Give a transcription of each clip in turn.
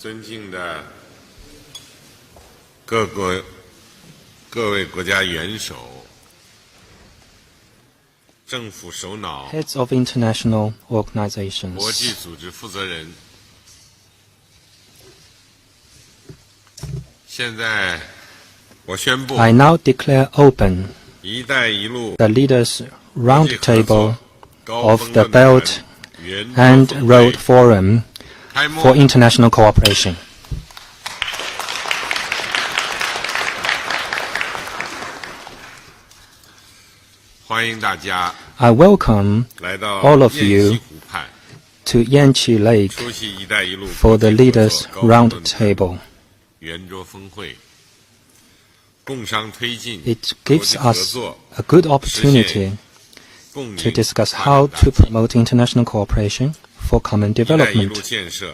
尊敬的各位国家元首、政府首脑、 Heads of international organizations, 国际组织负责人，现在我宣布 I now declare open 一带一路 the Leaders' Roundtable 高 of 峰 the 论坛 Belt 圆桌 and 峰 Road 会 Forum 开幕。 for International Cooperation. 欢迎大家 I welcome 来到 all of 雁 you 西湖畔 to Yanqi Lake 出席一带一路 for the 国际合 Leaders' 作高峰论坛 Roundtable. 圆桌峰会，共商推进 It 国 gives 际合 us 作 a good opportunity 共 to 赢 discuss 发 how 展 to 大计 promote international cooperation for common 一带一路 development. 建设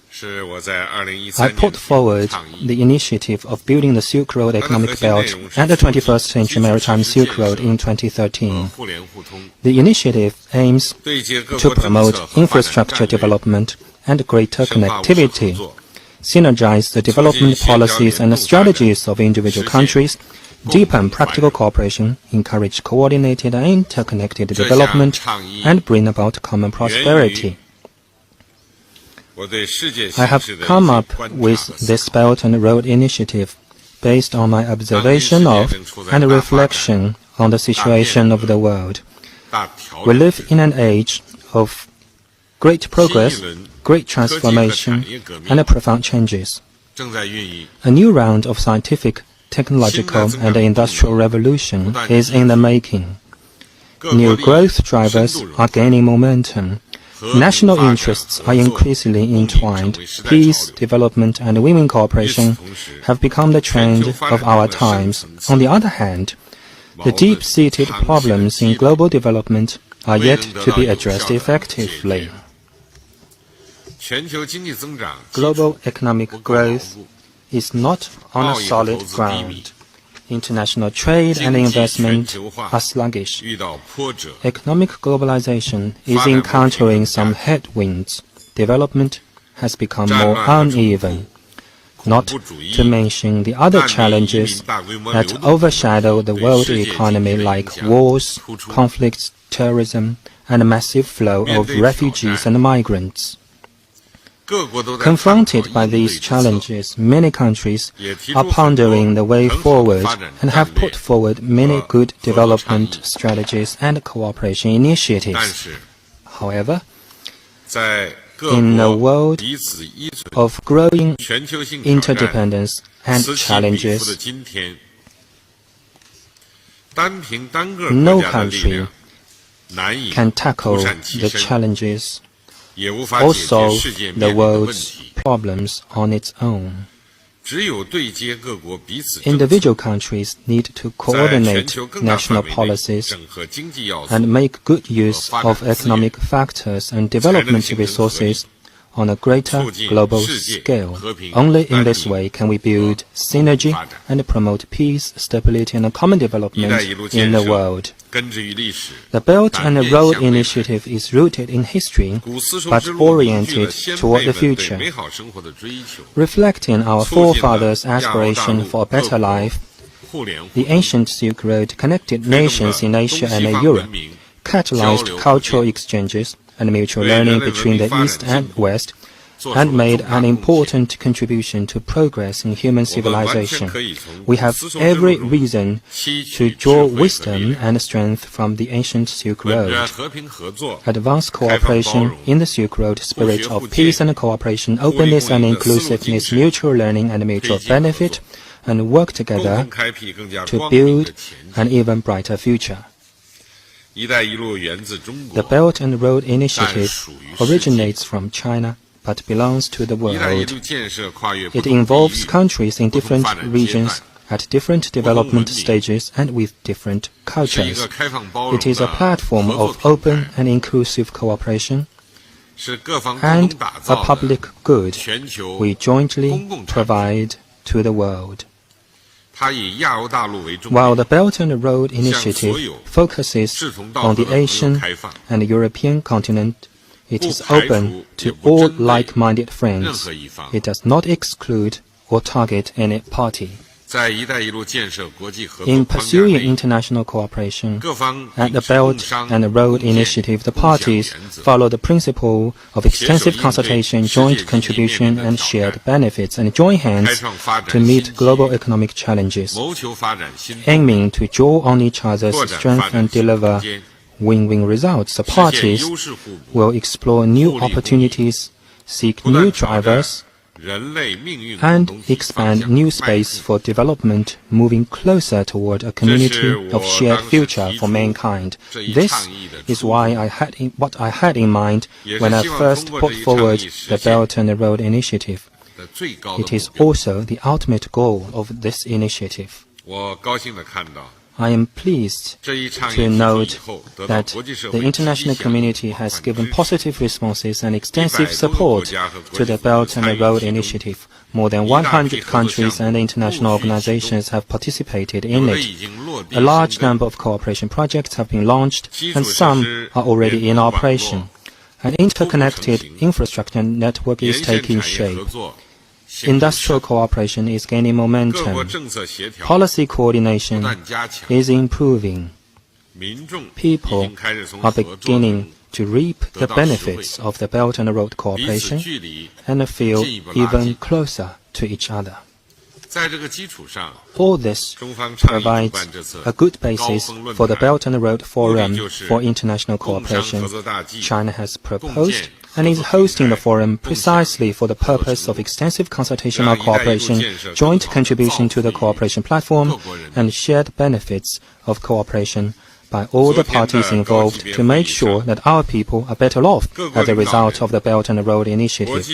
是我在 I 2013 put 年 forward 倡议 the initiative of building the Silk Road economic belt and the 21st century maritime Silk Road in 和 2013. 互联互通， The initiative aims 对接各 to 国政 promote 策和发展 infrastructure 战略， development and greater 深化务实合 connectivity, 作， synergize the development policies and strategies of individual countries, deepen practical cooperation, encourage coordinated and interconnected 这项 development, 倡议 and bring about common 源 prosperity. 于我对世界 I 形 have 势的一 come 些 up 观察 with 和思 this 考。 Belt and Road initiative based on my observation of and reflection on the situation of the world. 大调 We 整 live in an age of great progress, great transformation, and profound changes. 正在孕育， A new round of scientific, technological, and industrial revolution is in the making. 各国 New 利益 growth 深 drivers 度融 are 合， gaining momentum. 和平 National 发展 interests 合 are 作 increasingly 共赢 entwined. 成为时代潮 Peace, 流。 development, and women 与 cooperation 此同时， have become the trend of our times. On the other hand, the deep-seated problems in global development are yet to be addressed effectively. 全球经济增长 Global economic 不够牢 growth 固， is not on a 贸易和 solid 投资低迷， ground. International trade and 经济全 investment 球化 are sluggish. 遇到波折， Economic globalization is 发展不平衡 encountering 加 some 剧。 headwinds. Development has become 战 more 乱和冲突 uneven. 恐 Not 怖主义 to mention the other 难民移 challenges 民大规模 that 流动 overshadow the 对 world 世界经济的 economy 影 like 响 wars, 突出。 conflicts, terrorism, and a massive flow 面 of 对挑 refugees 战 and migrants. 各国都在探讨 Confronted by 应对 these 之策， challenges, many countries 也提 are 出很多 pondering the way 很好的 forward 发展 and 战 have 略 put forward many 和 good 合作倡议。 development strategies and cooperation 但 initiatives. 是 However, 在各 in a 国 world 彼此依存、 of growing 全球性挑战 interdependence and 此起彼伏的 challenges, 今天，单凭单个 no 国家的力 country 量难以 can 独 tackle 善其 the 身， challenges 也无法 or 解决 solve 世界 the 面临的问 world's 题。 problems on its own. 只有对接各国彼此政策， Individual countries need to 在全 coordinate 球更大 national 范围内 policies 整合经济要素， and make good use 和发展 of 资源， economic factors and 才能 development 形成合力， resources on a greater 促进 global 世界 scale. 和平、 Only in 安 this 宁 way can we build 和 synergy 发展。 and promote peace, stability, and common 一带 development 一路 in 建 the 设 world. 根植于历史， The Belt 但 and 面 Road 向未来。 initiative is rooted in history 古丝绸 but 之路凝聚了 oriented 先 toward 辈 the 们对 future. 美好生活的追求， Reflecting our 促进了 forefathers' 亚欧大 aspiration 陆 for a 各 better 国 life, 互联互 the 通， ancient Silk Road connected 推动了 nations in 东 Asia 西 and 方文 Europe, 明， catalyzed 交流互 cultural 鉴， exchanges and mutual 为 learning 人类文 between 明 the 发 East 展 and 进步 West, 做出 and 了 made 重大 an 贡献。 important contribution to progress in human 我们完全 civilization. 可以从 We 古 have 丝绸之 every 路中 reason 吸 to 取智 draw 慧和力 wisdom 量， and strength from the ancient Silk 本着 Road. 和平合作、 Advance 开放包 cooperation 容、 in the Silk Road spirit 互 of 学互鉴、 peace and cooperation, 互利 openness 共 and 赢的思路精 inclusiveness, 神， mutual learning and mutual 推进合 benefit, 作， and work 共 together 同开辟更加 to 光明 build 的前 an 景。 even brighter future. 一带一路源自中 The 国， Belt and Road 但 initiative 属于世界。 originates from China but belongs to the 一带一 world. 路建设跨越不 It 同地 involves 域、 countries in 不同 different 发展阶 regions 段， at different development 文明。 stages and with different 是一 cultures. 个开放包容 It is a 的 platform 合作 of 平 open 台， and inclusive cooperation 是各方共 and 同打 a 造的 public good 全球 we jointly 公共产品。 provide to the world. 它以亚欧大陆为重 While the 点， Belt and Road 向所 initiative 有 focuses 志同道 on 合 the 的朋友 Asian 开放， and European continent, It is open to all like-minded friends. It does not exclude or target any party. In pursuing international cooperation at the Belt and Road Initiative, the parties follow the principle of extensive consultation, joint contribution, and shared benefits, and join hands to meet global economic challenges, aiming to draw on each other's strength and deliver win-win results. The parties will explore new opportunities, seek new drivers, and expand new space for development, moving closer toward a community of shared future for mankind. This is what I had in mind when I first put forward the Belt and Road Initiative. It is also the ultimate goal of this initiative. I am pleased to note that the international community has given positive responses and extensive support to the Belt and Road Initiative. More than 100 countries and international organizations have participated in it. A large number of cooperation projects have been launched, and some are already in operation. An interconnected infrastructure network is taking shape. Industrial cooperation is gaining momentum. Policy coordination is improving. People are beginning to reap the benefits of the Belt and Road cooperation and feel even closer to each other. All this provides a good basis for the Belt and Road Forum for International Cooperation. China has proposed and is hosting the forum precisely for the purpose of extensive consultation on cooperation, joint contribution to the cooperation platform, and shared benefits of cooperation by all the parties involved to make sure that our people are better off as a result of the Belt and Road Initiative.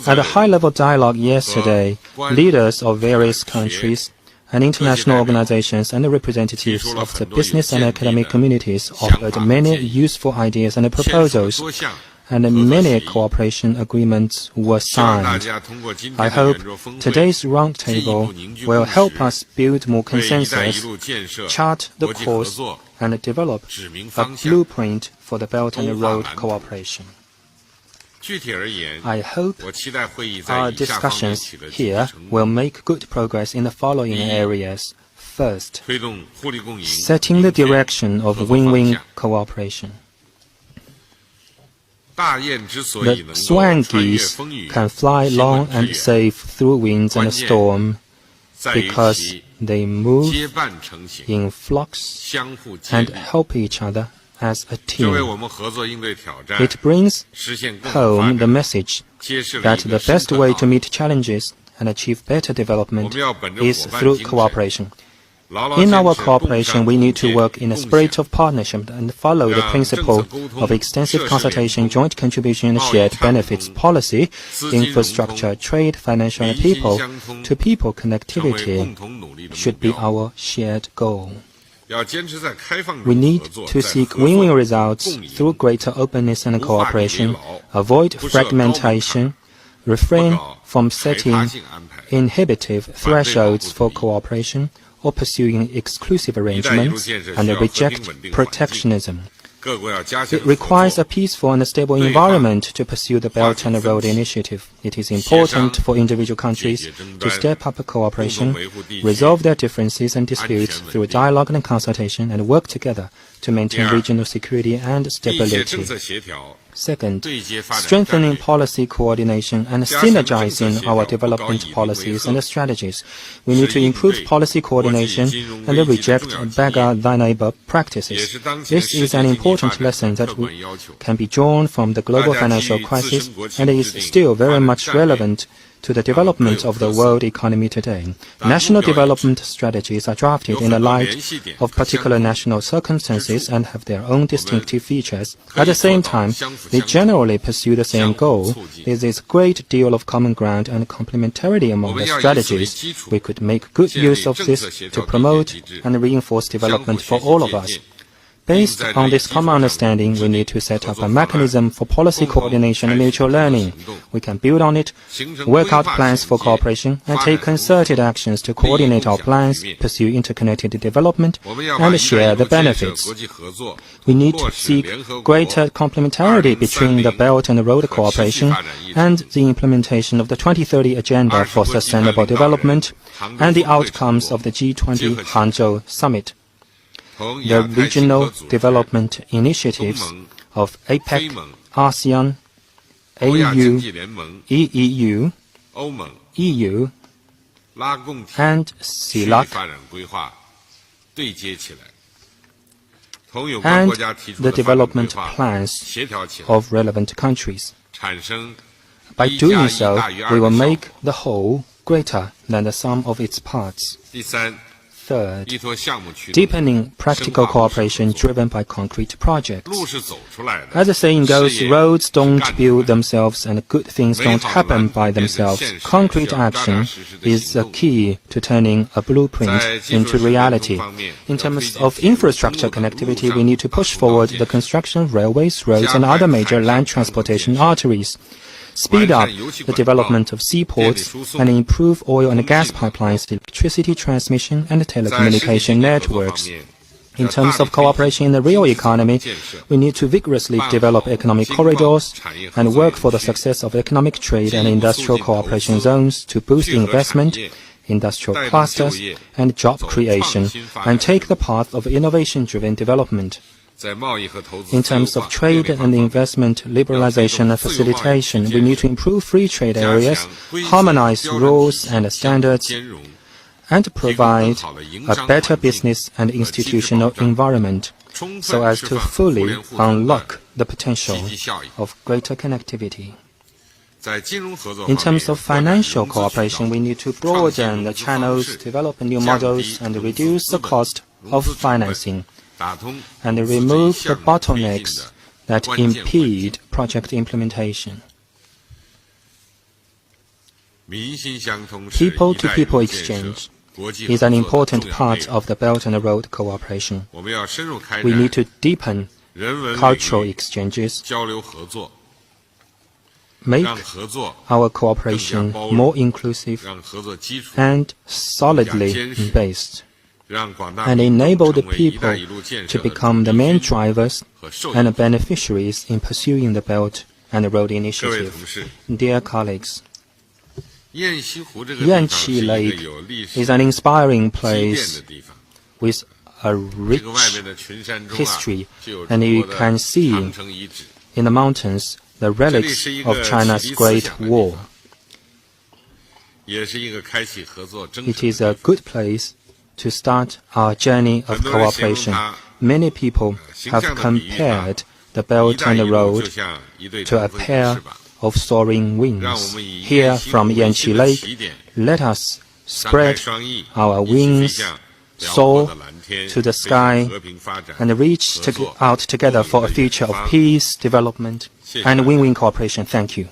At a high-level dialogue yesterday, leaders of various countries and international organizations and the representatives of the business and academic communities offered many useful ideas and proposals, and many cooperation agreements were signed. I hope today's roundtable will help us build more consensus, chart the course, and develop a blueprint for the Belt and Road cooperation. I hope our discussions here will make good progress in the following areas. First, setting the direction of win-win cooperation. The swan geese can fly long and safe through winds and storm because they move in flocks and help each other as a team. It brings home the message that the best way to meet challenges and achieve better development is through cooperation. In our cooperation, we need to work in a spirit of partnership and follow the principle of extensive consultation, joint contribution, and shared benefits policy, infrastructure, trade, financial, and people-to-people connectivity should be our shared goal. We need to seek win-win results through greater openness and cooperation, avoid fragmentation, refrain from setting inhibitive thresholds for cooperation, or pursuing exclusive arrangements, and reject protectionism. It requires a peaceful and stable environment to pursue the Belt and Road Initiative. It is important for individual countries to step up cooperation, resolve their differences and disputes through dialogue and consultation, and work together to maintain regional security and stability. Second, strengthening policy coordination and synergizing our development policies and strategies. We need to improve policy coordination and reject beggar-thy-neighbor practices. This is an important lesson that can be drawn from the global financial crisis and is still very much relevant to the development of the world economy today. National development strategies are drafted in the light of particular national circumstances and have their own distinctive features. At the same time, they generally pursue the same goal. There is a great deal of common ground and complementarity among the strategies. We could make good use of this to promote and reinforce development for all of us. Based on this common understanding, we need to set up a mechanism for policy coordination and mutual learning. We can build on it, work out plans for cooperation, and take concerted actions to coordinate our plans, pursue interconnected development, and share the benefits. We need to seek greater complementarity between the Belt and Road cooperation and the implementation of the 2030 Agenda for Sustainable Development and the outcomes of the G20 Hangzhou Summit. The regional development initiatives of APEC, ASEAN, AU, EEU, EU, and CELAC, and the development plans of relevant countries. By doing so, we will make the whole greater than the sum of its parts. Third, deepening practical cooperation driven by concrete projects. As the saying goes, roads don't build themselves and good things don't happen by themselves. Concrete action is the key to turning a blueprint into reality. In terms of infrastructure connectivity, we need to push forward the construction of railways, roads, and other major land transportation arteries. Speed up the development of seaports and improve oil and gas pipelines, electricity transmission, and telecommunication networks. In terms of cooperation in the real economy, we need to vigorously develop economic corridors and work for the success of economic trade and industrial cooperation zones to boost investment, industrial clusters, and job creation, and take the path of innovation-driven development. In terms of trade and investment liberalization and facilitation, we need to improve free trade areas, harmonize rules and standards, and provide a better business and institutional environment so as to fully unlock the potential of greater connectivity. In terms of financial cooperation, we need to broaden the channels, develop new models, and reduce the cost of financing, and remove the bottlenecks that impede project implementation. People-to-people exchange is an important part of the Belt and Road cooperation. We need to deepen cultural exchanges, make our cooperation more inclusive and solidly based, and enable the people to become the main drivers and beneficiaries in pursuing the Belt and Road Initiative. Dear colleagues, Yanqi Lake is an inspiring place with a rich history, and you can see in the mountains the relics of China's Great War. It is a good place to start our journey of cooperation. Many people have compared the Belt and the Road to a pair of soaring wings. Here from Yanqi Lake, let us spread our wings, soar to the sky, and reach out together for a future of peace, development, and win-win cooperation. Thank you.